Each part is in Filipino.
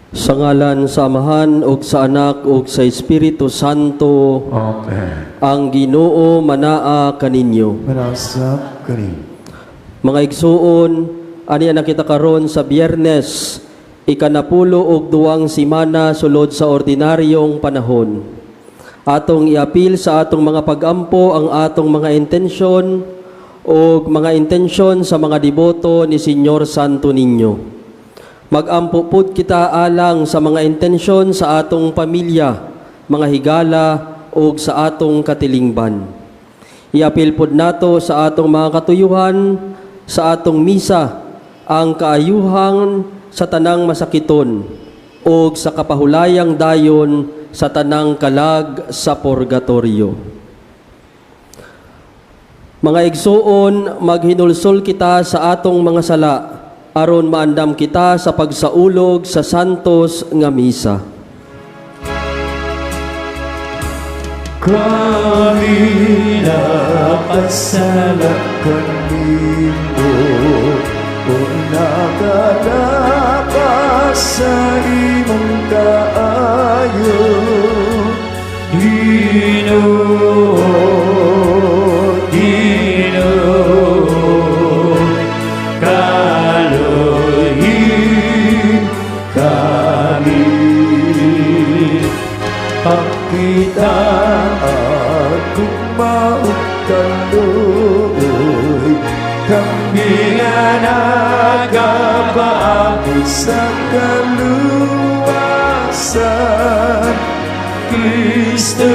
Sa ngalan sa Amahan ug sa Anak ug sa Espiritu Santo. Amen. Ang Ginoo manaa kaninyo. Manasap kani. Mga igsuon, ani na kita karon sa Biyernes, ikanapulo og duwang simana sulod sa ordinaryong panahon. Atong iapil sa atong mga pag-ampo ang atong mga intensyon o mga intensyon sa mga deboto ni Señor Santo Niño. Mag-ampo pud kita alang sa mga intensyon sa atong pamilya, mga higala o sa atong katilingban. Iapil pud nato sa atong mga katuyuhan, sa atong misa, ang kaayuhan sa tanang masakiton o sa kapahulayang dayon sa tanang kalag sa purgatorio. Mga igsuon, maghinulsol kita sa atong mga sala, aron maandam kita sa pagsaulog sa santos nga misa. Kami napasala kanimo, kung nakalapas sa imong kaayo, Ginoo, Ginoo, kaluhin kami. Pakita akong maugkaloy, kami nga nagabago sa kaluwasan. Kristo,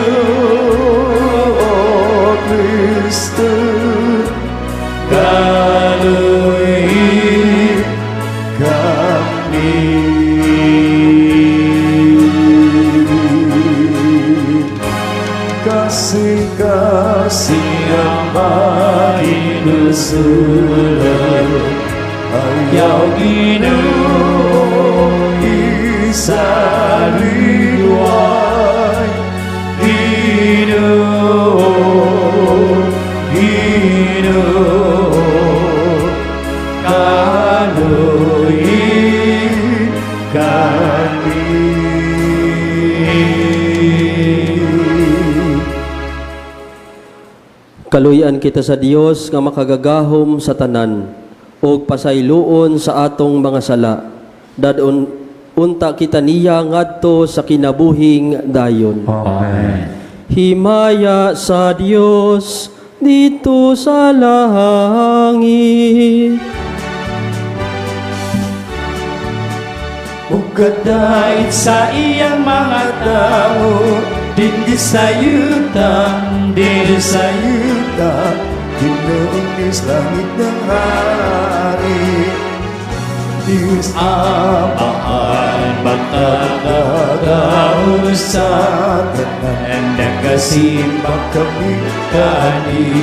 oh Kristo, kaluhin kami. Kasih-kasih ang mainusulan, ayaw Ginoo isa liway. Ginoo, Ginoo, kaluhin kami. Kaluyan kita sa Dios nga makagagahom sa tanan ug pasayloon sa atong mga sala. Dadon unta kita niya ngadto sa kinabuhing dayon. Amen. Himaya sa Dios dito sa langit. Ugad sa iyang mga tao, dindi sa yutang, dindi sa yutang, Ginoong langit ng hari. Diyos Amahan, makakagaw sa tanan, nagkasimba kami kanimo.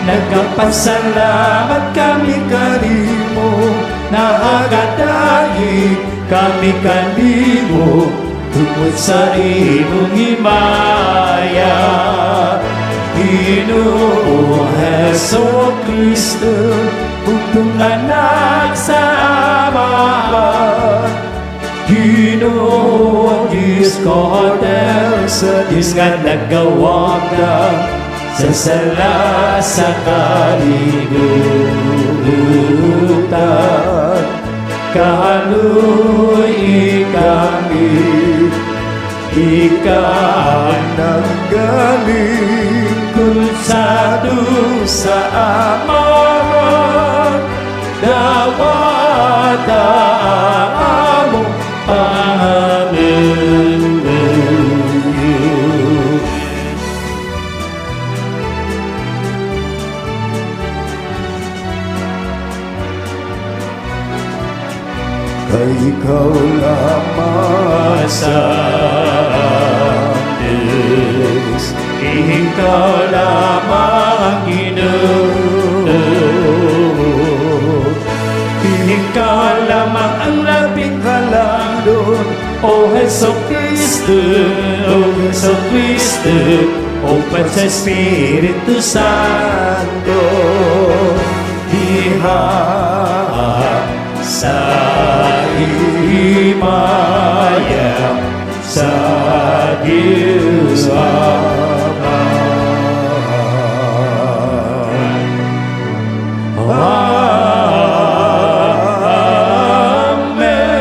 Nagkapasalamat kami kanimo, nakakadahig kami kanimo, tungkol sa imong himaya. Ginoo Heso Kristo, bugtong anak sa Amahan. Ginoo Diyos Kordero sa Diyos nga nagawag sa sala sa kaligutan. Kaluy kami, ikaw nanggaling kulsado sa Amahan. Dawata ang among Panginoon. Kay ikaw lamang sa Diyos, ikaw lamang Ginoo. Ikaw lamang ang labing kalandon, O Heso Kristo, O Heso Kristo, o sa Espiritu Santo. Diha sa himaya sa Diyos Ama. Amen.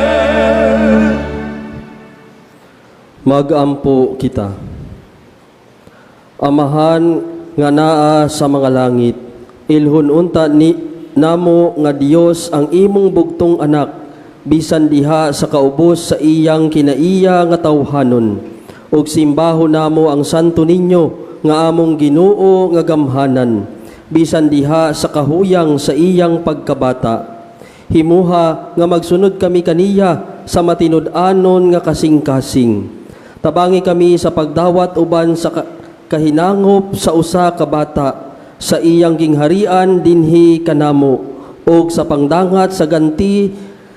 Magampo kita. Amahan nga naa sa mga langit, ilhon unta ni namo nga Dios ang imong bugtong anak, bisan diha sa kaubos sa iyang kinaiya nga tawhanon, ug simbaho namo ang santo ninyo nga among Ginoo nga gamhanan, bisan diha sa kahuyang sa iyang pagkabata. Himuha nga magsunod kami kaniya sa matinud-anon nga kasing-kasing. Tabangi kami sa pagdawat uban sa kahinangop sa usa ka bata, sa iyang gingharian dinhi kanamo, ug sa pangdangat sa ganti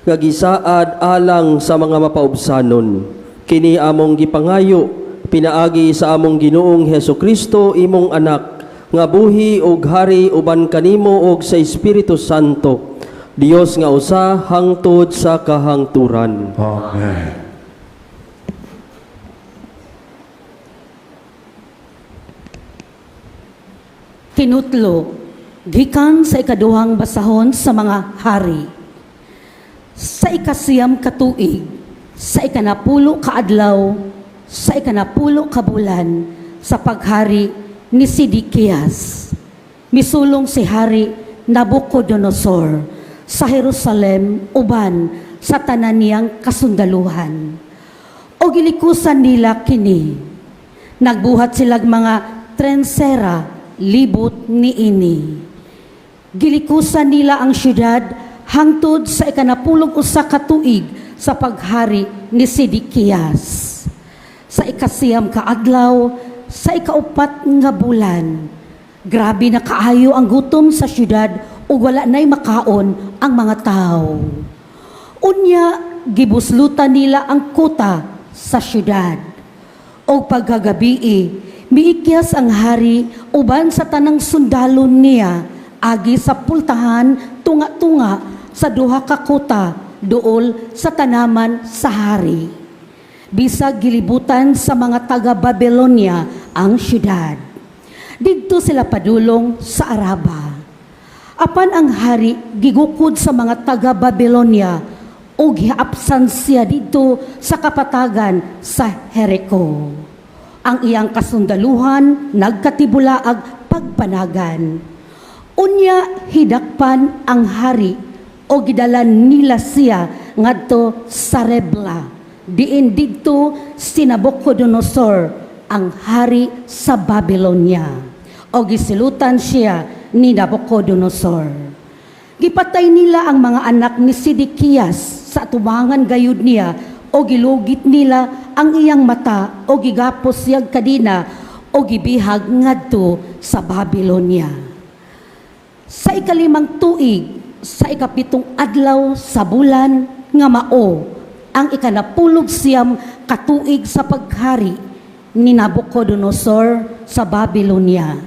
nga gisaad alang sa mga mapaubsanon. Kini among gipangayo pinaagi sa among Ginoong Hesukristo imong anak, nga buhi ug hari uban kanimo ug sa Espiritu Santo, Dios nga usa hangtod sa kahangturan. Amen. Tinutlo, gikan sa ikaduhang basahon sa mga hari. Sa ikasiyam katuig, sa ikanapulo kaadlaw, sa ikanapulo kabulan, sa paghari ni Sidikiyas, misulong si Hari Nabucodonosor sa Jerusalem uban sa tanan niyang kasundaluhan. O gilikusan nila kini, nagbuhat silag mga trensera, libot ni ini. Gilikusan nila ang syudad hangtod sa ikanapulong usa ka tuig sa paghari ni Sidikiyas. Sa ikasiyam kaadlaw, sa ikaupat nga bulan, grabe na kaayo ang gutom sa syudad ug wala nay makaon ang mga tao. Unya, gibuslutan nila ang kuta sa syudad. O pagkagabi, miikyas ang hari uban sa tanang sundalon niya agi sa pultahan tunga-tunga sa duha ka kuta duol sa tanaman sa hari. Bisag gilibutan sa mga taga-Babylonia ang syudad. Didto sila padulong sa Araba. Apan ang hari gigukod sa mga taga-Babylonia o giapsan siya dito sa kapatagan sa Jericho. Ang iyang kasundaluhan nagkatibulaag pagpanagan. Unya hidakpan ang hari o gidalan nila siya ngadto sa Rebla. Diin didto si Nabucodonosor ang hari sa Babylonia. O gisilutan siya ni Nabucodonosor. Gipatay nila ang mga anak ni Sidikiyas sa tubangan gayud niya o gilugit nila ang iyang mata o gigapos siyag kadina o gibihag ngadto sa Babylonia. Sa ikalimang tuig, sa ikapitong adlaw sa bulan nga mao, ang ikanapulog siyam katuig sa paghari ni Nabucodonosor sa Babylonia.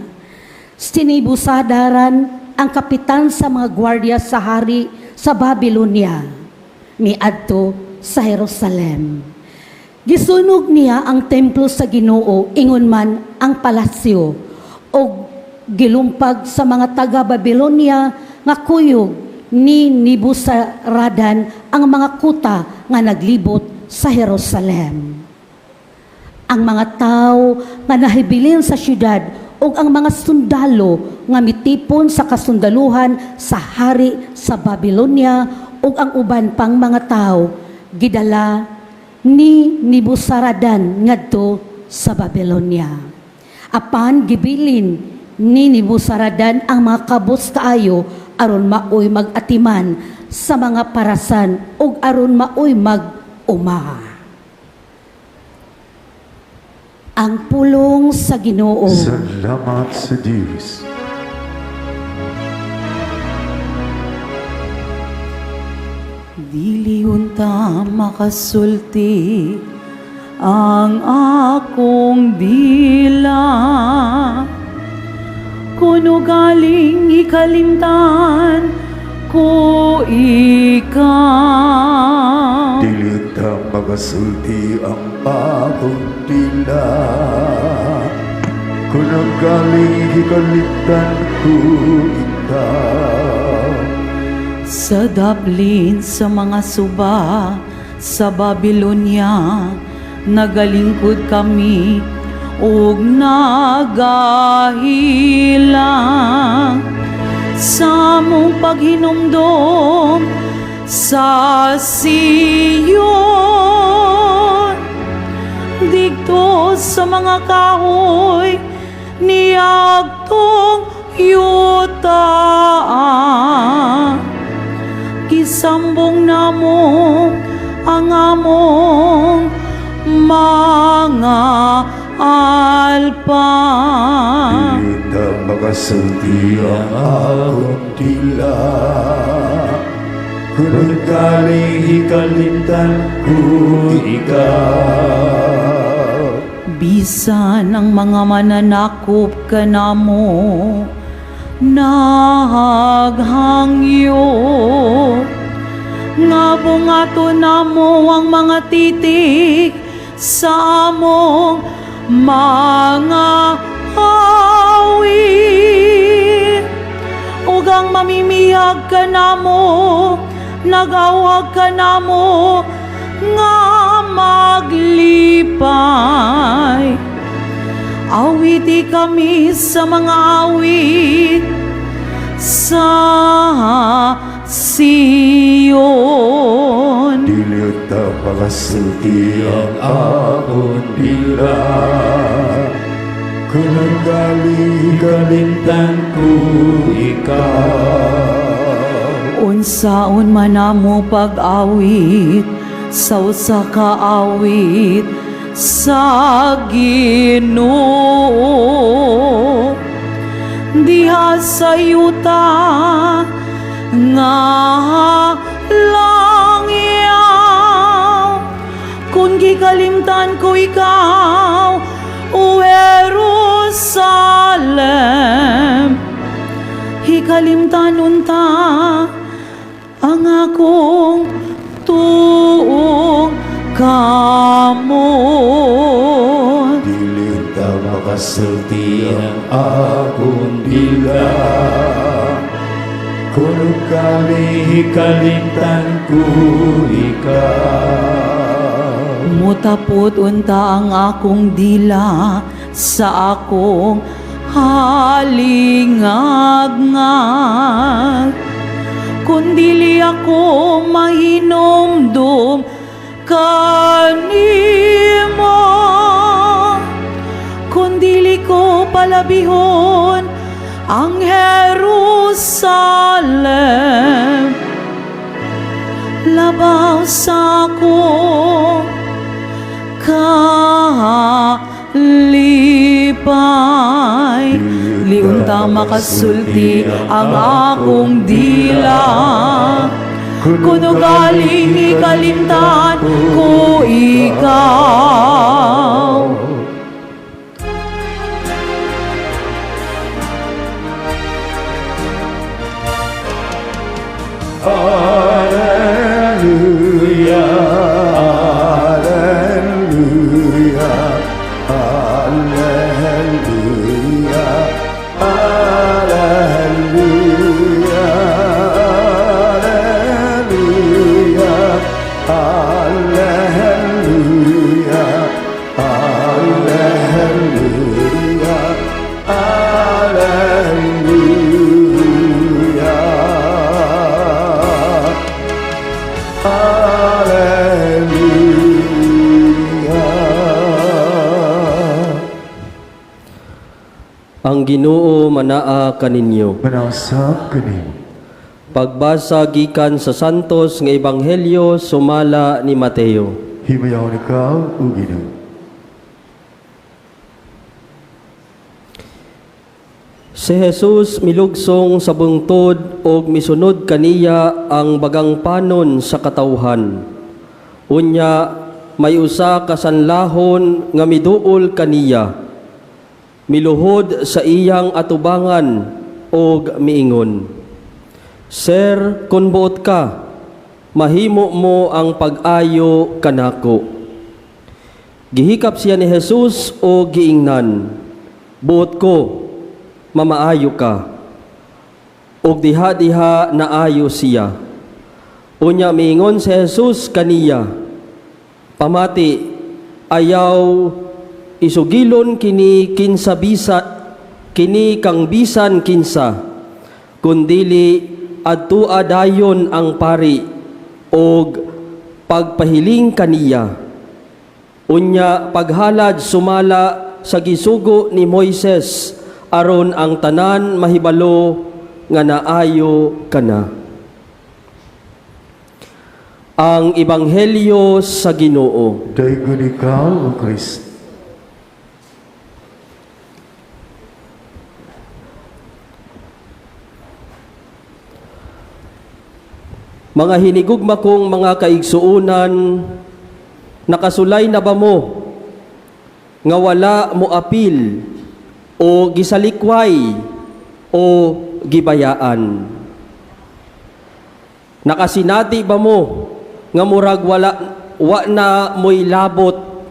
Sinibusadaran ang kapitan sa mga gwardiya sa hari sa Babylonia, miadto sa Jerusalem. Gisunog niya ang templo sa Ginoo, ingon man ang palasyo, o gilumpag sa mga taga-Babylonia nga kuyog ni Nibusaradan ang mga kuta nga naglibot sa Jerusalem. Ang mga tao nga nahibilin sa syudad ug ang mga sundalo nga mitipon sa kasundaluhan sa hari sa Babylonia ug ang uban pang mga tao gidala ni Nibusaradan ngadto sa Babylonia. Apan gibilin ni Nibusaradan ang mga kabus kaayo aron maoy mag-atiman sa mga parasan ug aron maoy mag-uma. Ang pulong sa Ginoo. Salamat sa Diyos. Dili unta makasulti ang akong dila, kuno galing ikalimtan ko ikaw. Dili ta magasulti ang akong dila, kung ang galing hikalitan ko ikaw. Sa daplin sa mga suba sa Babylonia, nagalingkod kami ug nagahilang sa mong paghinumdom sa Siyon. Dito sa mga kahoy niagtong yuta, kisambong namo ang among mga alpa. Dili ta magasulti ang akong dila, kung ang galing hikalitan ko ikaw. Bisan ang mga mananakop ka namo, nahaghangyo. Nga bungato namo ang mga titik sa among mga awit. Ug ang mamimiyag ka namo, nagawag ka namo nga maglipay. Awiti kami sa mga awit sa Siyon. Dili ta magasulti ang akong dila, kung ang galing hikalitan ko ikaw. Unsaon man namo pag-awit sa usa ka awit sa Ginoo, diha sa yuta nga langyaw. Kung gikalimtan ko ikaw, o Jerusalem, hikalimtan unta ang akong tuong kamot. Dili ta makasulti ang akong dila, kung ang galing hikalitan ko ikaw. Mutapot unta ang akong dila sa akong halingagngag. Kung dili ako mahinomdom kanimo, kung dili ko palabihon ang Jerusalem, labaw sa akong kalipay. Liunta makasulti ang akong dila, kuno galing ikalimtan ko ikaw. Hallelujah, hallelujah, hallelujah, hallelujah, hallelujah, hallelujah, hallelujah, Ang Ginoo manaa kaninyo. manasap kanin. Pagbasa gikan sa Santos nga Ebanghelyo sumala ni Mateo. Himayaw ni ka, o Ginoo. Si Jesus milugsong sa bungtod og misunod kaniya ang bagang panon sa katawhan. Unya may usa ka sanlahon nga miduol kaniya. Miluhod sa iyang atubangan og miingon, Sir, kung buot ka, mahimo mo ang pag-ayo kanako. Gihikap siya ni Jesus o giingnan, buot ko, mamaayo ka. Og diha-diha naayo siya. Unya miingon si Jesus kaniya, pamati, ayaw isugilon kini kinsa bisa, kini kang bisan kinsa, kundili adtua dayon ang pari og pagpahiling kaniya. Unya paghalad sumala sa gisugo ni Moises aron ang tanan mahibalo nga naayo kana. Ang Ebanghelyo sa Ginoo. Dayon ikaw, O Kristo. Mga hinigugma kong mga kaigsuunan, nakasulay na ba mo nga wala mo apil o gisalikway o gibayaan? Nakasinati ba mo nga murag wa na mo'y labot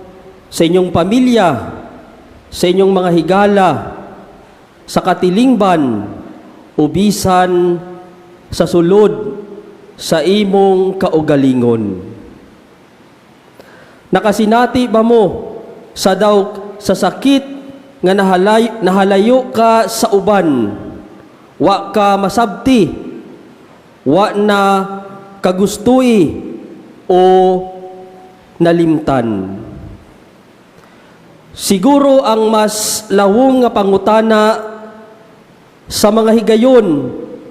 sa inyong pamilya, sa inyong mga higala, sa katilingban, ubisan sa sulod sa imong kaugalingon? Nakasinati ba mo sa sakit nga nahalayo ka sa uban, wa ka masabti, wa na kagustui o nalimtan? Siguro ang mas lawong nga pangutana sa mga higayon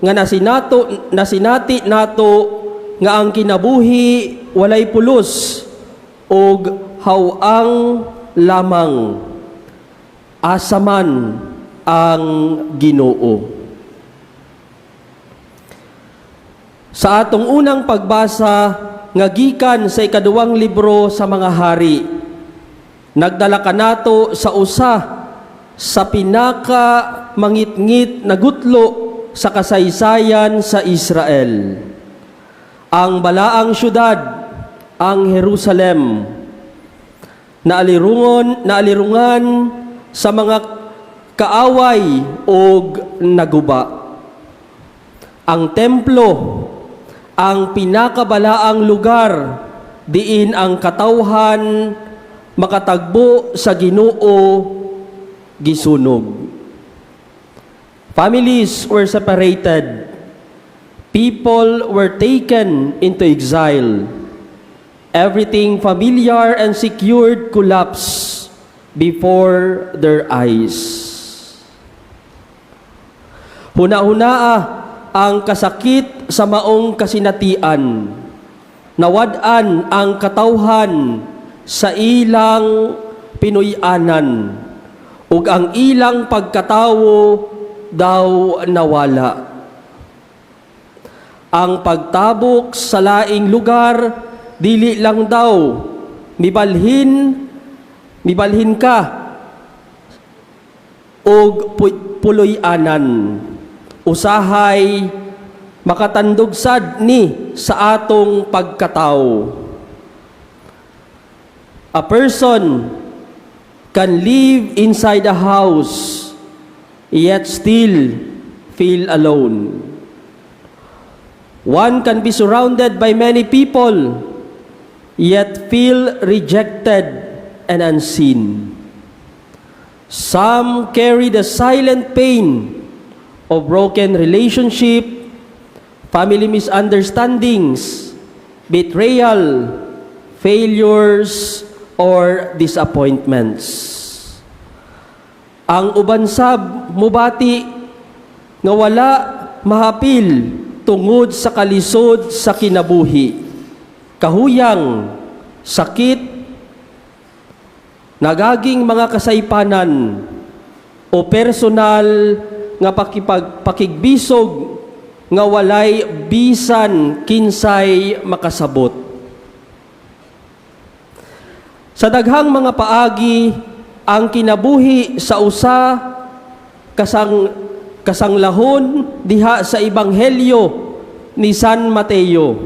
nga nasinati nato nga ang kinabuhi walay pulos og hawang lamang, asaman ang Ginoo. Sa atong unang pagbasa nga gikan sa ikaduwang libro sa mga hari, nagdala ka nato sa usa sa pinaka mangitngit na gutlo sa kasaysayan sa Israel. Ang balaang syudad, ang Jerusalem, naalirungan sa mga kaaway o naguba. Ang templo, ang pinakabalaang lugar diin ang katawhan makatagbo sa Ginoo gisunog. Families were separated. People were taken into exile. Everything familiar and secured collapsed before their eyes. Huna-hunaa ang kasakit sa maong kasinatian. Nawad-an ang katawhan sa ilang Pinoyanan, ug ang ilang pagkatawo daw nawala. Ang pagtabok sa laing lugar, dili lang daw mibalhin ka og puloy-anan, usahay makatandog sad ni sa atong pagkatao. A person can live inside a house yet still feel alone. One can be surrounded by many people yet feel rejected and unseen. Some carry the silent pain of broken relationship, family misunderstandings, betrayal, failures, or disappointments. Ang ubansab mubati nga wala mahapil tungod sa kalisod sa kinabuhi, kahuyang, sakit, nagaging mga kasaypanan o personal nga pakigbisog nga walay bisan kinsay makasabot. Sa daghang mga paagi, ang kinabuhi sa usa kasanglahon diha sa Ebanghelyo ni San Mateo.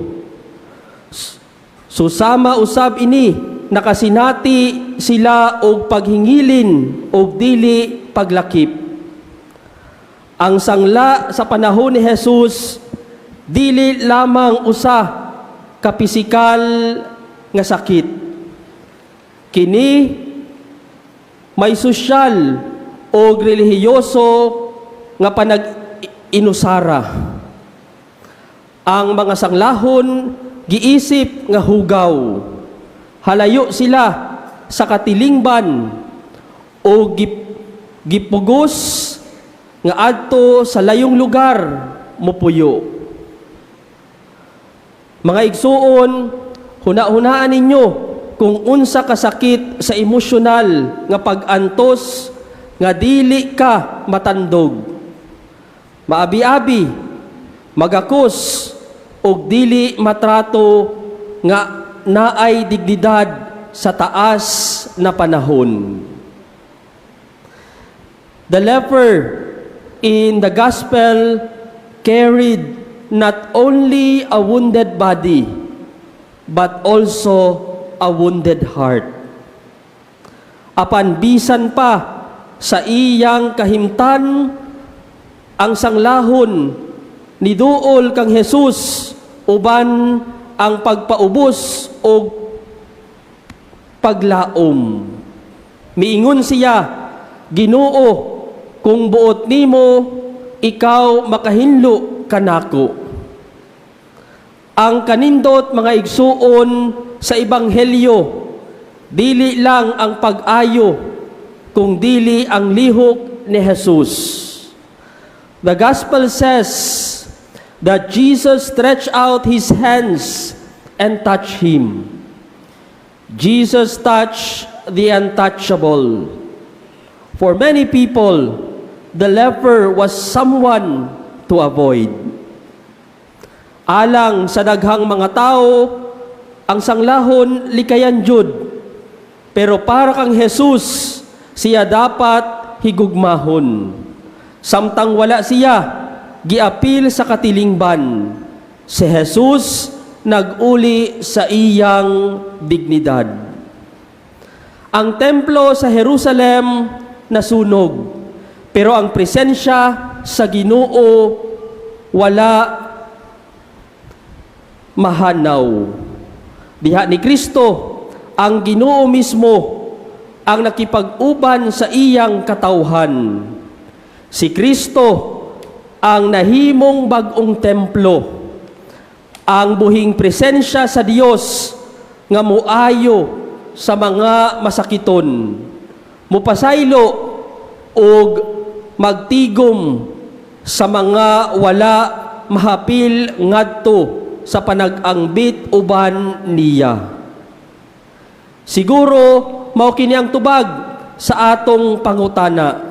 Susama usab ini nakasinati sila og paghingilin og dili paglakip. Ang sangla sa panahon ni Jesus dili lamang usa ka pisikal nga sakit. Kini may sosyal o relihiyoso nga panag-inusara. Ang mga sanglahon giisip nga hugaw. Halayo sila sa katilingban o gipugos nga adto sa layong lugar mopuyo. Mga igsuon, huna-hunaan ninyo kung unsa kasakit sa emosyonal nga pag-antos nga dili ka matandog. Maabi-abi, magakos og dili matrato nga naay dignidad sa taas na panahon. The leper in the gospel carried not only a wounded body, but also a wounded heart. Apan bisan pa sa iyang kahimtan, ang sanglahon ni duol kang Jesus uban ang pagpaubos o paglaom. Miingon siya, Ginoo, kung buot nimo, ikaw makahinlo kanako. Ang kanindot mga igsuon sa ebanghelyo, dili lang ang pag-ayo, kung dili ang lihok ni Jesus. The gospel says that Jesus stretched out his hands and touched him. Jesus touched the untouchable. For many people, the leper was someone to avoid. Alang sa daghang mga tao, ang sanglahon likayan jud. Pero para kang Jesus, siya dapat higugmahon. Samtang wala siya, giapil sa katilingban. Si Jesus nag-uli sa iyang dignidad. Ang templo sa Jerusalem nasunog, pero ang presensya sa Ginoo wala mahanaw. Diha ni Kristo, ang Ginoo mismo ang nakipag-uban sa iyang katawhan. Si Kristo ang nahimong bagong templo, ang buhing presensya sa Dios nga muayo sa mga masakiton, mupasaylo og magtigom sa mga wala mahapil ngadto sa panag-angbit uban niya. Siguro mao kini ang tubag sa atong pangutana.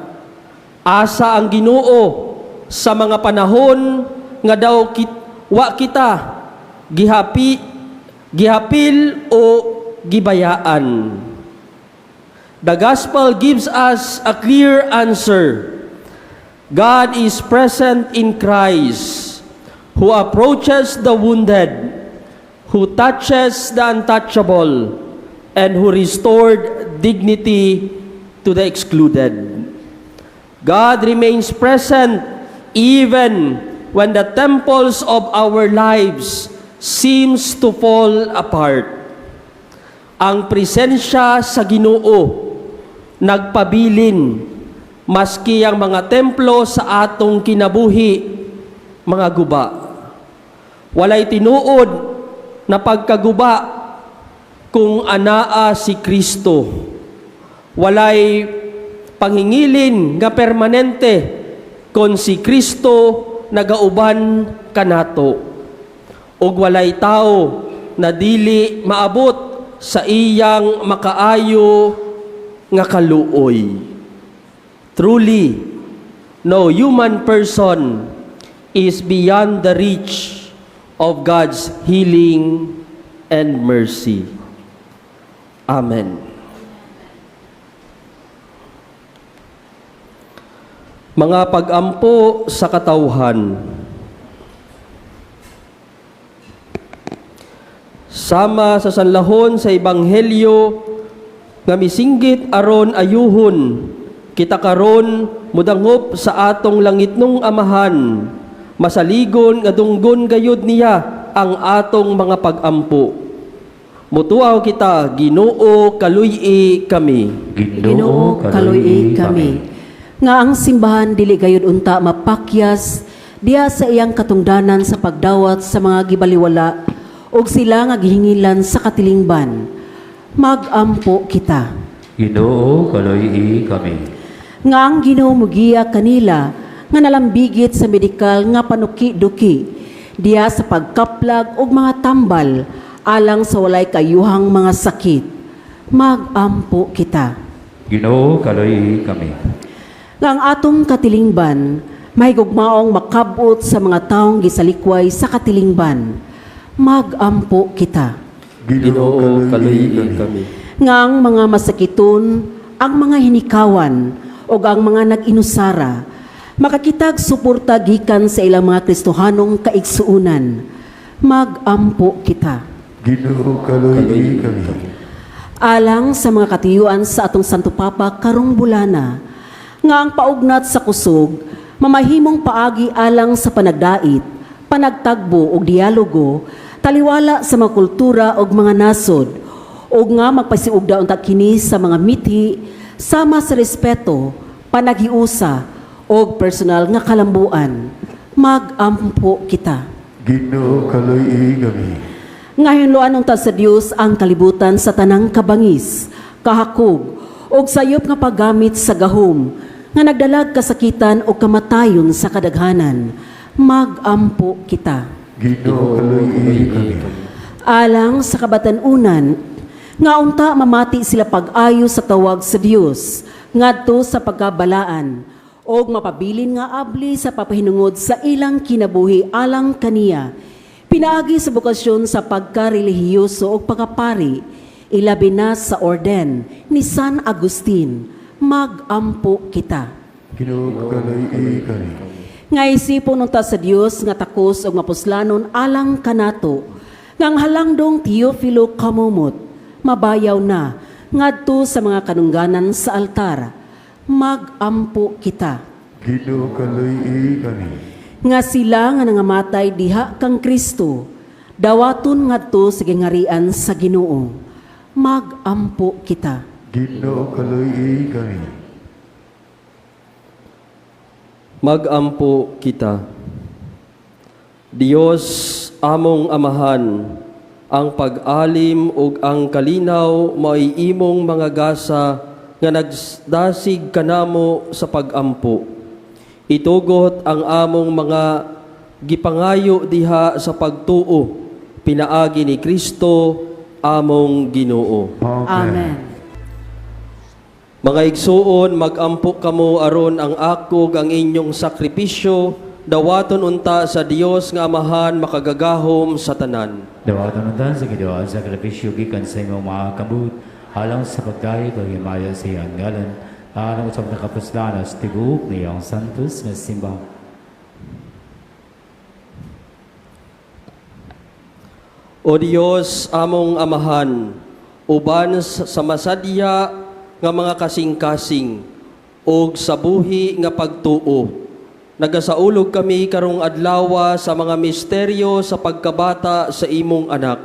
Asa ang Ginoo sa mga panahon nga daw wa kita gihapil o gibayaan. The gospel gives us a clear answer. God is present in Christ, who approaches the wounded, who touches the untouchable, and who restored dignity to the excluded. God remains present even when the temples of our lives seems to fall apart. Ang presensya sa Ginoo nagpabilin maski ang mga templo sa atong kinabuhi mga guba. Walay tinuod na pagkaguba kung anaa si Kristo. Walay panghingilin nga permanente kung si Kristo nagauban kanato. Ug walay tao na dili maabot sa iyang makaayo nga kaluoy. Truly, no human person is beyond the reach of God's healing and mercy. Amen. Mga pag-ampo sa katawhan, sama sa sanlahon sa ebanghelyo nga misinggit aron ayuhon kita karon mudangop sa atong langitnong amahan, masaligon nga dunggon gayud niya ang atong mga pag-ampo. Mutuaw kita, Ginoo kaluy-i kami. Ginoo kaluy kami. Nga ang simbahan dili gayud unta mapakyas diya sa iyang katungdanan sa pagdawat sa mga gibaliwala ug sila nga gihingilan sa katilingban. Mag-ampo kita. Ginoo kaloy kami. Nga ang Ginoo mugiya kanila nga nalambigit sa medikal nga panuki-duki diya sa pagkaplag ug mga tambal alang sa walay kayuhang mga sakit. Mag-ampo kita. Ginoo kaloy kami. Nga ang atong katilingban may gugmaong makabot sa mga taong gisalikway sa katilingban. Mag-ampo kita. Ginoo kaluy-i kami. Nga ang mga masakiton, ang mga hinikawan, o ang mga nag-inusara, makakitag suporta gikan sa ilang mga Kristohanong kaigsuunan. Mag-ampo kita. Ginoo kaloy kami. Alang sa mga katiyuan sa atong Santo Papa karong bulana, nga ang paugnat sa kusog, mamahimong paagi alang sa panagdait, panagtagbo o dialogo, taliwala sa mga kultura o mga nasod, o nga magpasiugda unta kini sa mga mithi, sama sa respeto, panaghiusa, o personal nga kalambuan. Mag-ampo kita. Ginoo kaloy kami. Ngayon loan unta sa Dios ang kalibutan sa tanang kabangis, kahakog, o sayop nga paggamit sa gahom, nga nagdalag kasakitan o kamatayon sa kadaghanan. Mag-ampo kita. Ginoo kaloy kami. Alang sa kabatanunan, nga unta mamati sila pag-ayo sa tawag sa Dios, ngadto sa pagkabalaan, o mapabilin nga abli sa papahinungod sa ilang kinabuhi alang kaniya, pinaagi sa bukasyon sa pagkarelihiyoso o pagkapari, ilabi na sa orden ni San Agustin. Mag-ampo kita. Ginoo kaloy kami. Nga isipon unta sa Dios nga takos og mapuslanon alang kanato, nga ang halangdong Teofilo kamumot, mabayaw na ngadto sa mga kanungganan sa altar. Mag-ampo kita. Ginoo kaloy kami. Nga sila nga nangamatay diha kang Kristo, dawaton ngadto sa gingarian sa Ginoo. Mag-ampo kita. Ginoo kaloy kami. Mag-ampo kita. Dios among amahan, ang pag-alim ug ang kalinaw mao'y imong mga gasa nga nagdasig kanamo sa pag-ampo. Itugot ang among mga gipangayo diha sa pagtuo, pinaagi ni Kristo among Ginoo. Amen. Mga igsuon, mag-ampo kamo aron ang akog ang inyong sakripisyo, dawaton unta sa Dios nga amahan makagagahom sa tanan. Dawatan undan sa gidawa sa sakripisyo gikan sa imong mga kabut, alang sa pagdayeg o himaya sa iyang ngalan, alang sa nakapuslanas tiguok niyang santos nga simba. O Dios among amahan, uban sa masadya nga mga kasing-kasing og sa buhi nga pagtuo, nagasaulog kami karong adlaw sa mga misteryo sa pagkabata sa imong anak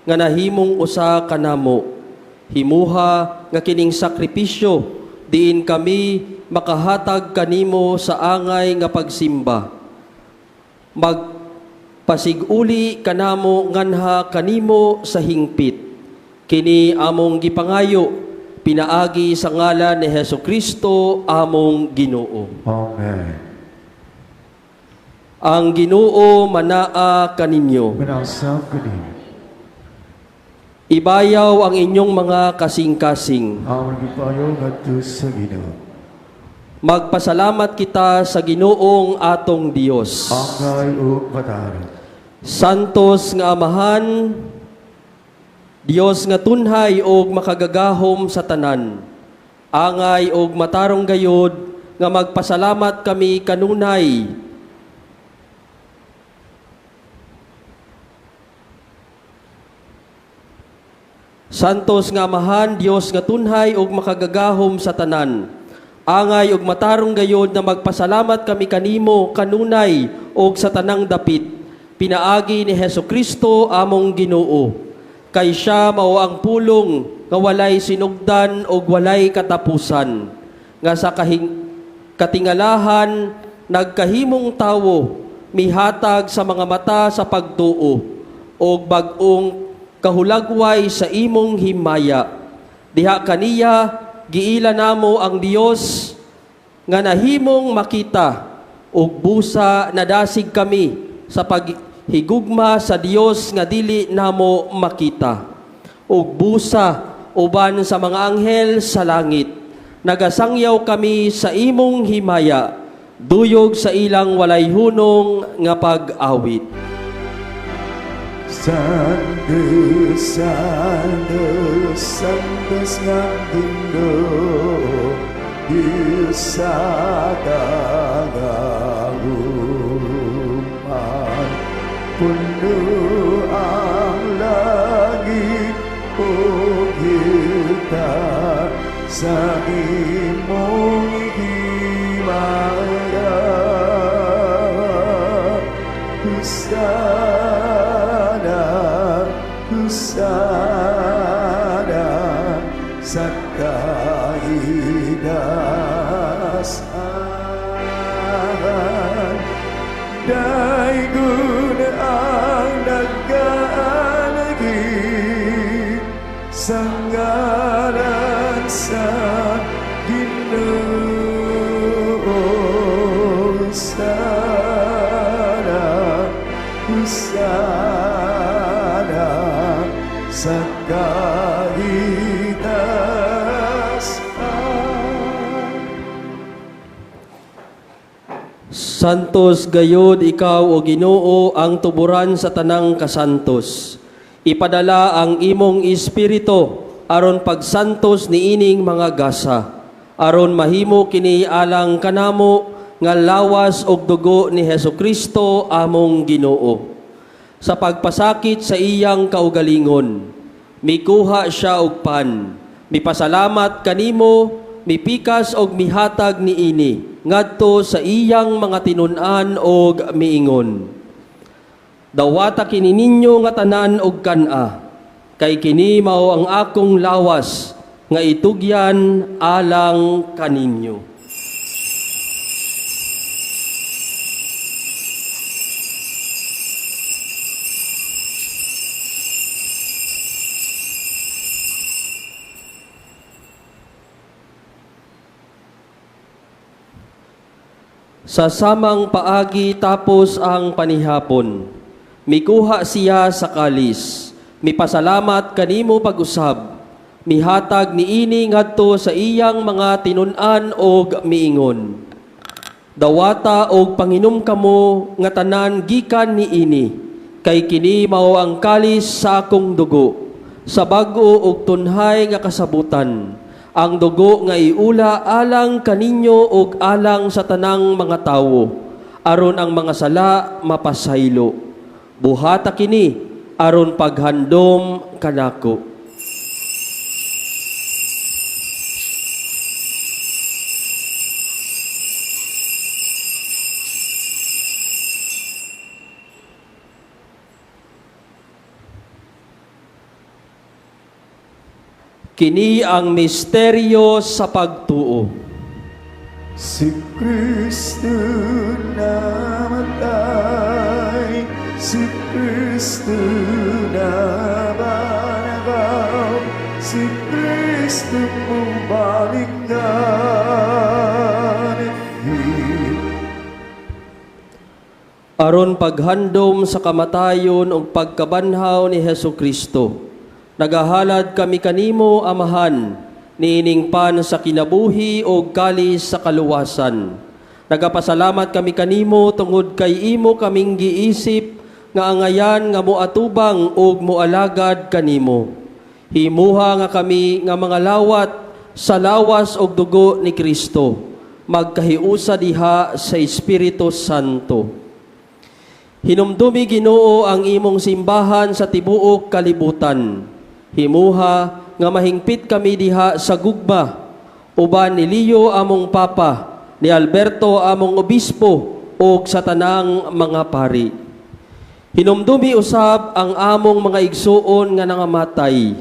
nga nahimong usa kanamo. Himuha nga kining sakripisyo diin kami makahatag kanimo sa angay nga pagsimba. Magpasiguli kanamo nganha kanimo sa hingpit. Kini among gipangayo pinaagi sa ngalan ni Hesukristo among Ginoo. Amen. Ang Ginoo manaa kaninyo. Manasam kanin. Ibayaw ang inyong mga kasing-kasing. Amon gipayo ngadto sa Ginoo. Magpasalamat kita sa Ginoong atong Dios. Angay ug matarong. Santos nga amahan, Dios nga tunhay og makagagahom sa tanan. Angay og matarong gayod nga magpasalamat kami kanunay. Santos nga Amahan, Dios nga tunhay ug makagagahom sa tanan. Angay ug matarong gayod na magpasalamat kami kanimo kanunay ug sa tanang dapit. Pinaagi ni Hesukristo among Ginoo. Kay siya mao ang pulong nga walay sinugdan ug walay katapusan. Nga sa katingalahan nagkahimong tawo mihatag sa mga mata sa pagtuo ug bag-ong kahulagway sa imong himaya. Diha kaniya giila namo ang Dios nga nahimong makita ug busa nadasig kami sa paghigugma sa Dios nga dili namo makita. Ug busa uban sa mga anghel sa langit nagasangyaw kami sa imong himaya duyog sa ilang walay hunong nga pag-awit. Santos, Santos, Santos nga Ginoo, Diyos sa kagahuman. Puno ang langit o kita sa imong himaya. Husana sa kahigasan. Daigun ang nag-aalagi sa ngalan sa Ginoo. Husana sa kahigasan. Santos gayod ikaw o Ginoo ang tuburan sa tanang kasantos. Ipadala ang imong espiritu aron pagsantos niining mga gasa. Aron mahimo kini alang kanamo nga lawas og dugo ni Hesukristo among Ginoo. Sa pagpasakit sa iyang kaugalingon, mikuha siya og pan, mipasalamat kanimo, mipikas og mihatag niini ngadto sa iyang mga tinun-an og miingon. Dawata kini ninyo nga tanan og kan-a, kay kini mao ang akong lawas nga itugyan alang kaninyo. Sa samang paagi tapos ang panihapon, mikuha siya sa kalis, mipasalamat kanimo pag-usab, mihatag niini ngadto sa iyang mga tinun-an og miingon. Dawata og panginom kamo nga tanan gikan niini, kay kini mao ang kalis sa akong dugo, sa bag-o og tunhay nga kasabutan. Ang dugo nga iula alang kaninyo ug alang sa tanang mga tawo, aron ang mga sala mapasaylo. Buhata kini aron paghandom kanako. Kini ang misteryo sa pagtuo. Si Kristo namatay, si Kristo nabanagaw, si Kristo bumalikan. Aron paghandom sa kamatayon ug pagkabanhaw ni Hesukristo, nagahalad kami kanimo, Amahan, niining pan sa kinabuhi o kalis sa kaluwasan. Nagapasalamat kami kanimo tungod kay imo kaming giisip nga angayan nga moatubang og moalagad kanimo. Himuha nga kami nga mga lawat sa lawas og dugo ni Kristo, magkahiusa diha sa Espiritu Santo. Hinumdumi Ginoo ang imong simbahan sa tibuok kalibutan. Himuha nga mahingpit kami diha sa gugma, uban ni Leo among papa, ni Alberto among obispo, ug sa tanang mga pari. Hinumdumi usab ang among mga igsuon nga nangamatay,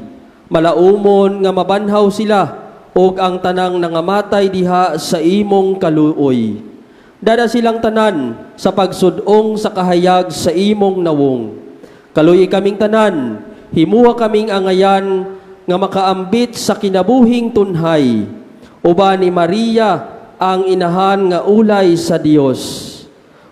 malaumon nga mabanhaw sila, ug ang tanang nangamatay diha sa imong kaluoy. Dada silang tanan sa pagsudong sa kahayag sa imong nawong. Kaluoy kaming tanan, himuha kaming angayan nga makaambit sa kinabuhing tunhay. Uban ni Maria ang inahan nga ulay sa Dios.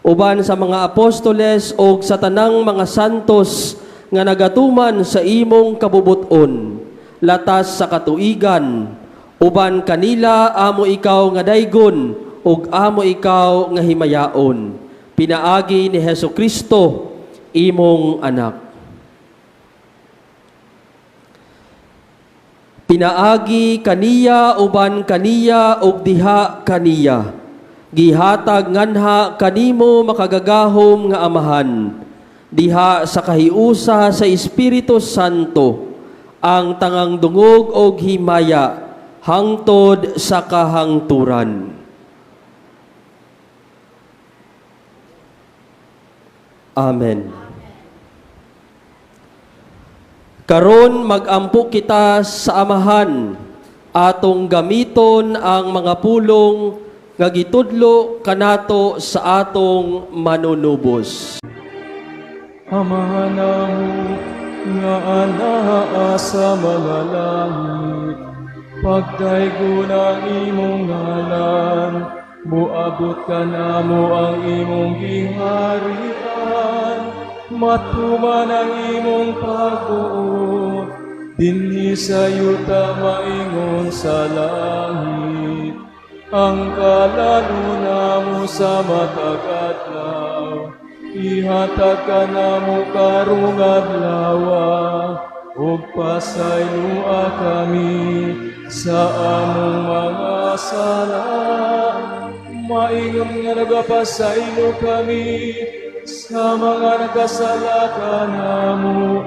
Uban sa mga apostoles o sa tanang mga santos nga nagatuman sa imong kabubuton, latas sa katuigan, uban kanila amo ikaw nga daygon, ug amo ikaw nga himayaon. Pinaagi ni Hesukristo, imong anak. Pinaagi kaniya uban kaniya ug diha kaniya. Gihatag nganha kanimo makagagahom nga amahan. Diha sa kahiusa sa Espiritu Santo, ang tangang dungog og himaya hangtod sa kahangturan. Amen. Karon magampo kita sa amahan, atong gamiton ang mga pulong nga gitudlo kanato sa atong manunubos. Amahan namo nga anaa sa mga langit, pagdaygon ang imong ngalan, muabot ka namo ang imong giharian, matuman ang imong pagbuot, dinhi sa yuta maingon sa langit. Ang kalaluna mo sa matag-adlaw, ihatag ka namo karong adlaw, ug pasaylua kami sa among mga sala. Maingon nga nagapasaylo kami sa mga nagkasala kanamo,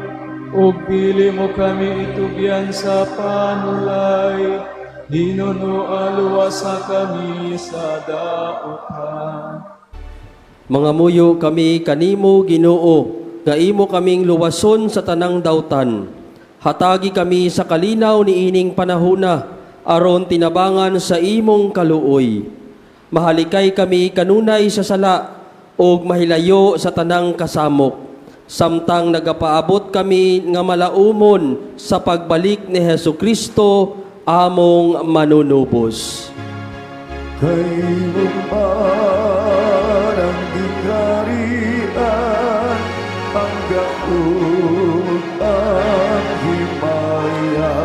ug dili mo kami itugyan sa panulay, hinunualuwasa kami sa daotan. Mga muyo kami kanimo Ginoo, nga imo kaming luwason sa tanang dawtan. Hatagi kami sa kalinaw ni ining panahona, aron tinabangan sa imong kaluoy. Mahalikay kami kanunay sa sala, og mahilayo sa tanang kasamok. Samtang nagapaabot kami nga malaumon sa pagbalik ni Hesukristo, among manunubos. Kayo man ang gikarian, ang gaot ang himaya,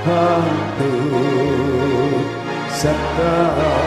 hangtod sa kahangturan.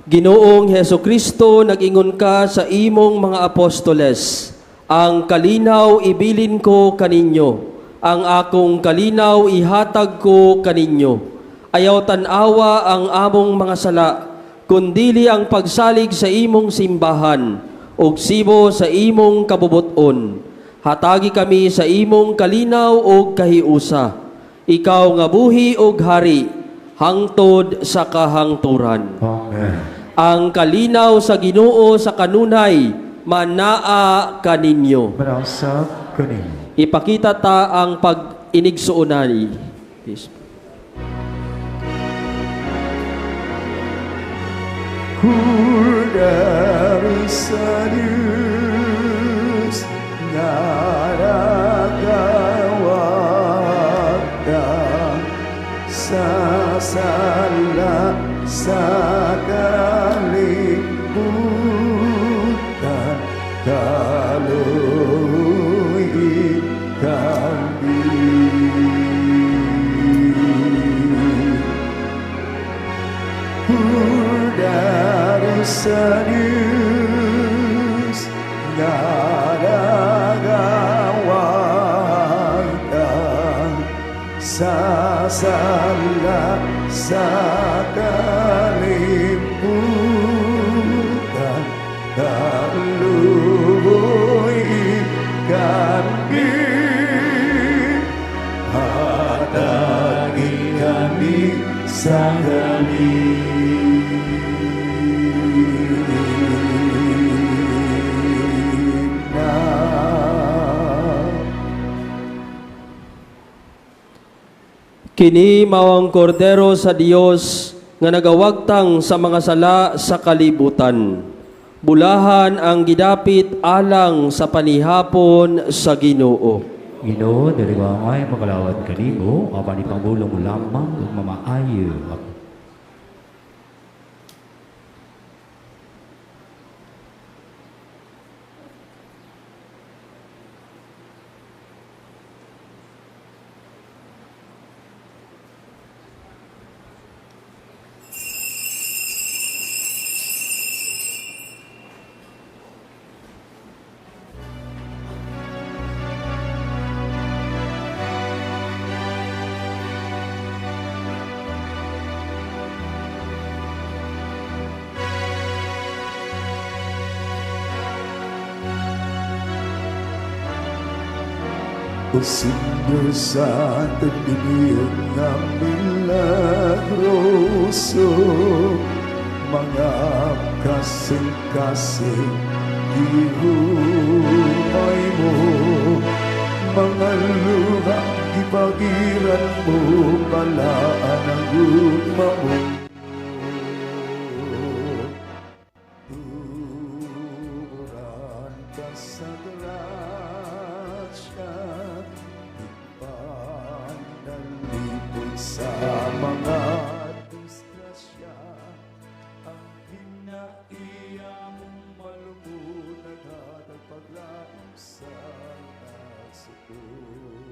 Ginoong Hesukristo, nag-ingon ka sa imong mga apostoles, ang kalinaw ibilin ko kaninyo, ang akong kalinaw ihatag ko kaninyo. Ayaw tanawa ang among mga sala, kundili ang pagsalig sa imong simbahan, ug sibo sa imong kabubuton. Hatagi kami sa imong kalinaw ug kahiusa. Ikaw nga buhi ug hari, hangtod sa kahangturan. Amen. Ang kalinaw sa Ginoo sa kanunay, manaa kaninyo. Manasa kanin. Ipakita ta ang pag-inigsuunay. Please. Kudari sa Diyos nga nagawagdan sa sala sa kalibutan, kaluy kami. Dari sa Diyos nga nagawagdan sa sala sa kalibutan, kaluy sa kalina. Kini mawang kordero sa Dios nga nagawagtang sa mga sala sa kalibutan. Bulahan ang gidapit alang sa panihapon sa Ginoo. Ginoo, dili ko angay makalawad kanimo, apan ipambulong mo lamang ug mamaayo. O Señor Santo Dios na milagroso, mga kasing-kasing ihumay mo, mga luha ipagiran mo, balaan ang gugma mo. Turan ka sa grasya, ipandalipod sa mga disgrasya, ang hinaiya mong malumunan at ang paglaong sa nasukot.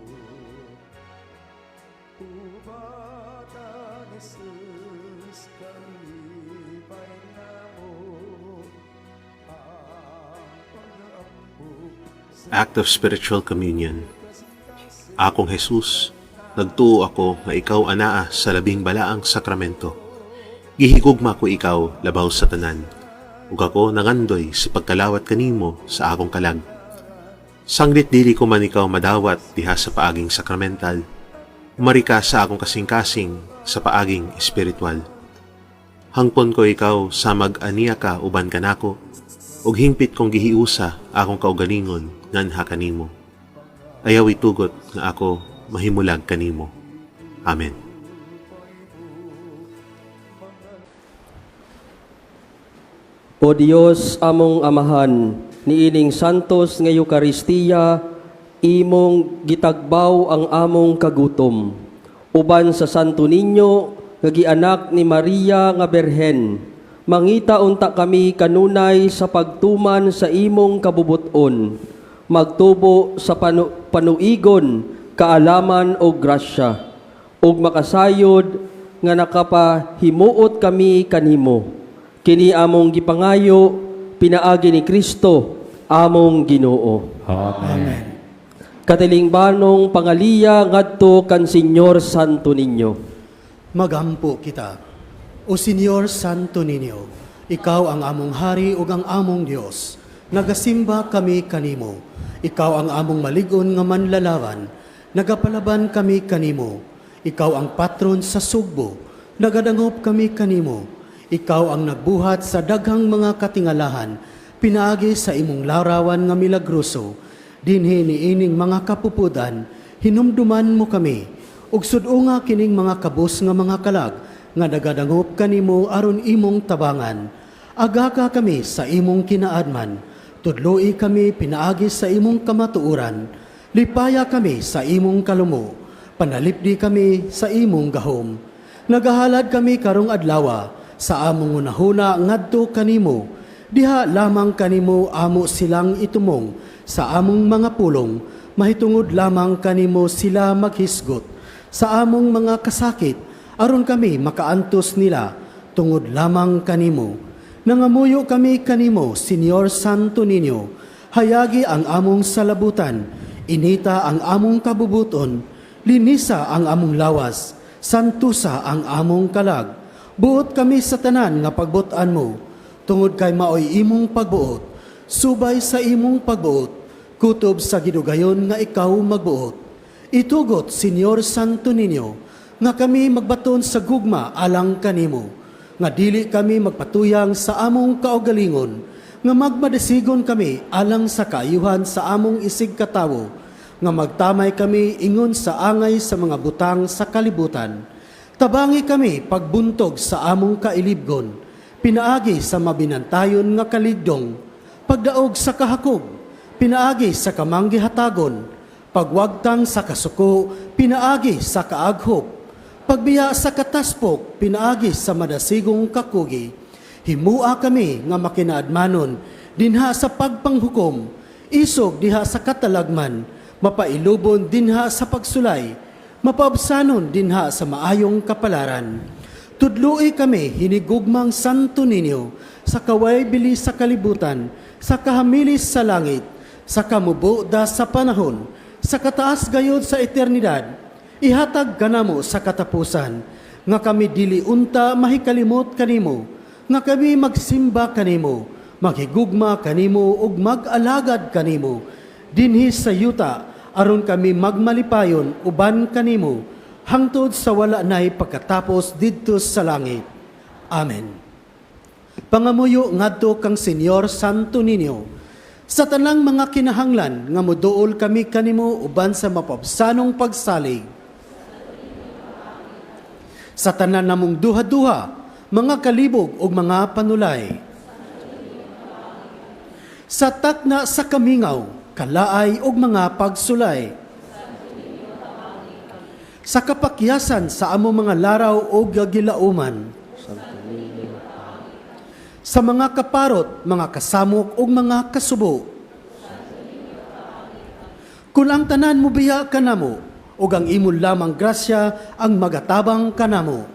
Ubatan Jesus, kalipay na mo ang pag-aambok sa Act of Spiritual Communion. Akong Jesus, nagtuo ako nga ikaw anaa sa labing balaang sakramento. Gihigugma ko ikaw labaw sa tanan, ug ako nangandoy sa pagkalawat kanimo sa akong kalag. Sanglit dili ko man ikaw madawat diha sa paaging sakramental, marika sa akong kasing-kasing sa paaging espiritual. Hangpon ko ikaw sa mag-aniya ka uban kanako, ug hingpit kong gihiusa akong kaugalingon nganha kanimo. Ayaw itugot nga ako mahimulag kanimo. Amen. O Dios among amahan, niining santos nga Eukaristiya, imong gitagbaw ang among kagutom. Uban sa Santo Niño, nga gianak ni Maria nga Berhen, mangita unta kami kanunay sa pagtuman sa imong kabubuton, magtubo sa panuigon, kaalaman o grasya, ug makasayod nga nakapahimuot kami kanimo. Kini among gipangayo, pinaagi ni Kristo, among Ginoo. Amen. Katilingbanong pangaliya ngadto kan Senyor Santo Niño. Magampo kita. O Senyor Santo Niño, ikaw ang among hari ug ang among Dios. Nagasimba kami kanimo. Ikaw ang among maligon nga manlalawan. Nagapalaban kami kanimo. Ikaw ang patron sa sugbo. Nagadangop kami kanimo. Ikaw ang nagbuhat sa daghang mga katingalahan, pinaagi sa imong larawan nga milagroso. Dinhi niining mga kapupudan, hinumduman mo kami, ug sudunga kining mga kabus nga mga kalag, nga nagadangop kanimo aron imong tabangan. Agaka kami sa imong kinaadman, tudloi kami pinaagi sa imong kamatuuran, lipaya kami sa imong kalumo, panalipdi kami sa imong gahom. Nagahalad kami karong adlawa, sa among unahuna ngadto kanimo, diha lamang kanimo amo silang itumong, sa among mga pulong, mahitungod lamang kanimo sila maghisgot, sa among mga kasakit, aron kami makaantos nila, tungod lamang kanimo. Nangamuyo kami kanimo, Senyor Santo Niño, hayagi ang among salabutan, inita ang among kabubuton, linisa ang among lawas, santusa ang among kalag. Buot kami sa tanan nga pagbutan mo, tungod kay maoy imong pagbuot, subay sa imong pagbuot, kutob sa gidugayon nga ikaw magbuot. Itugot, Senyor Santo Niño, nga kami magbaton sa gugma alang kanimo, nga dili kami magpatuyang sa among kaugalingon, nga magmadasigon kami alang sa kaayuhan sa among isig katawo, nga magtamay kami ingon sa angay sa mga butang sa kalibutan. Tabangi kami pagbuntog sa among kailibgon, pinaagi sa mabinantayon nga kaligdong, pagdaog sa kahakog, pinaagi sa kamanggihatagon, pagwagtang sa kasuko, pinaagi sa kaaghop, pagbiya sa kataspok, pinaagi sa madasigong kakugi. Himua kami nga makinaadmanon, dinha sa pagpanghukom, isog diha sa katalagman, mapailubon dinha sa pagsulay, mapabsanon dinha sa maayong kapalaran. Tudloi kami hinigugmang santo ninyo, sa kaway bilis sa kalibutan, sa kahamilis sa langit, sa kamubuda sa panahon, sa kataas gayod sa eternidad, ihatag kanamo sa katapusan, nga kami dili unta mahikalimot kanimo, nga kami magsimba kanimo, maghigugma kanimo ug mag-alagad kanimo, dinhi sa yuta, aron kami magmalipayon uban kanimo, hangtod sa wala nay pagkatapos didto sa langit. Amen. Pangamuyo ngadto kang Senyor Santo Niño, sa tanang mga kinahanglan nga moduol kami kanimo uban sa mapabsanong pagsalig. Sa tanan namong duha-duha, mga kalibog ug mga panulay. Sa takna sa kamingaw, kalaay ug mga pagsulay. Sa kapakyasan sa amo mga laraw ug gagilauman. Sa mga kaparot, mga kasamok ug mga kasubo. Kung ang tanan mo biya kanamo, ug ang imong lamang grasya ang magatabang kanamo.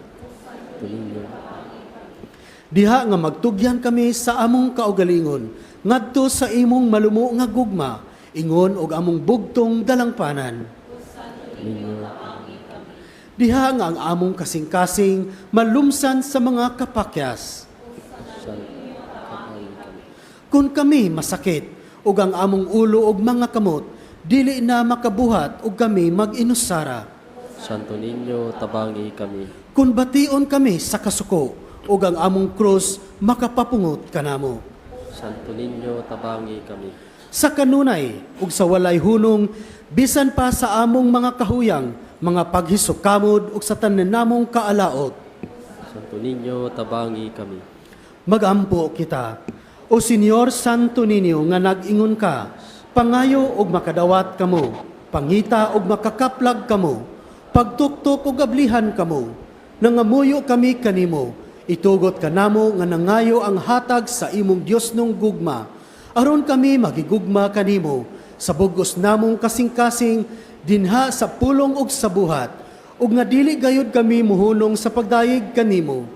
Diha nga magtugyan kami sa among kaugalingon, ngadto sa imong malumo nga gugma, ingon og among bugtong dalangpanan. Diha nga ang among kasing-kasing malumsan sa mga kapakyas. Kung kami masakit, ug ang among ulo ug mga kamot, dili na makabuhat ug kami mag-inusara. Santo Niño, tabangi kami. Kung bation kami sa kasuko, ug ang among krus makapapungot kanamo. Santo Niño, tabangi kami. Sa kanunay ug sa walay hunong, bisan pa sa among mga kahuyang, mga paghisok-kamod ug sa tanan namong kaalaot. Santo Niño, tabangi kami. Magampo kita. O Senyor Santo Niño nga nag-ingon ka, pangayo og makadawat kamo, pangita og makakaplag kamo, pagtuktok og ablihan kamo, nangamuyo kami kanimo, itugot kanamo nga nangayo ang hatag sa imong Dios nung gugma, aron kami magigugma kanimo, sa bugos namong kasing-kasing, dinha sa pulong ug sa buhat, ug nga dili gayud kami muhunong sa pagdayeg kanimo,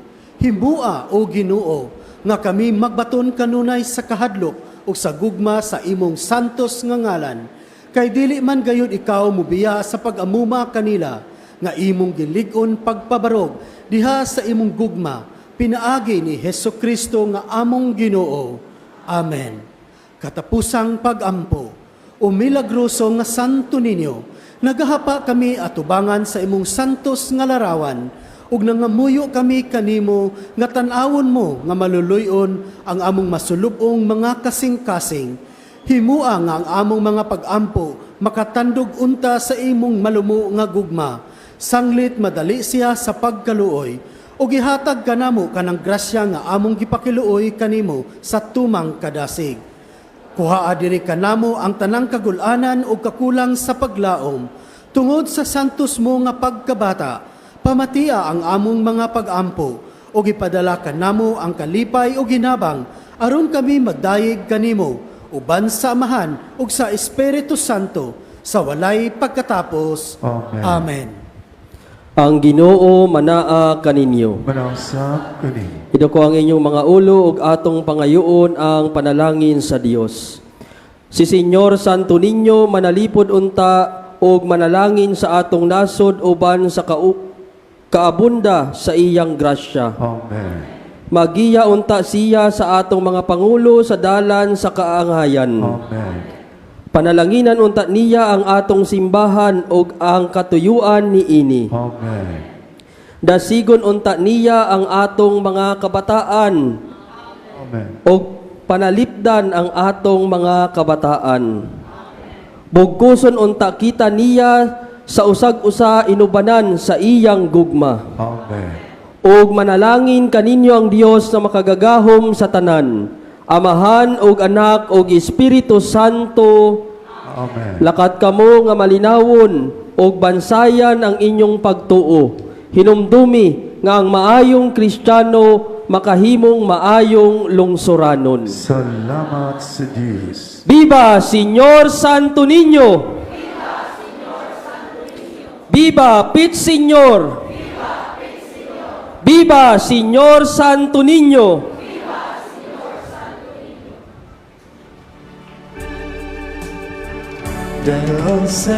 himua o Ginoo, nga kami magbaton kanunay sa kahadlok, o sa gugma sa imong santos nga ngalan, kay dili man gayud ikaw mubiya sa pag-amuma kanila, nga imong gilig-on pagpabarog, diha sa imong gugma, pinaagi ni Hesukristo nga among Ginoo. Amen. Katapusang pag-ampo, o milagroso nga Santo Niño, nagahapa kami atubangan sa imong santos nga larawan, ug nangamuyo kami kanimo nga tan-awon mo nga maluluyon ang among masulubong mga kasing-kasing. Himua nga ang among mga pag-ampo makatandog unta sa imong malumo nga gugma. Sanglit madali siya sa pagkaluoy, ug ihatag kanamo kanang grasya nga among gipakiluoy kanimo sa tumang kadasig. Kuhaa diri kanamo ang tanang kagulanan ug kakulang sa paglaom, tungod sa santos mo nga pagkabata. Pamatia ang among mga pag-ampo, o ipadala kanamo ang kalipay o ginabang, aron kami magdayeg kanimo, uban sa Amahan ug sa Espiritu Santo, sa walay pagkatapos. Amen. Amen. Ang Ginoo manaa kaninyo. Manasa kani. Ito ko ang inyong mga ulo ug atong pangayoon ang panalangin sa Dios. Si Senyor Santo Niño manalipod unta ug manalangin sa atong nasod uban sa kaabunda sa iyang grasya. Amen. Magiya unta siya sa atong mga pangulo sa dalan sa kaanghayan. Amen. Panalanginan unta niya ang atong simbahan ug ang katuyuan niini. Amen. Dasigon unta niya ang atong mga kabataan. Amen. O panalipdan ang atong mga kabataan. Bugkuson unta kita niya sa usag-usa inubanan sa iyang gugma. Amen. Og manalangin kaninyo ang Dios na makagagahom sa tanan, Amahan og Anak og Espiritu Santo. Amen. Lakat kamo nga malinawon og bansayan ang inyong pagtuo. Hinumdumi nga ang maayong Kristiyano makahimong maayong lungsuranon. Salamat sa Diyos. Viva Señor Santo Niño! Viva Pit Señor! Viva Señor Santo Niño! Dahil sa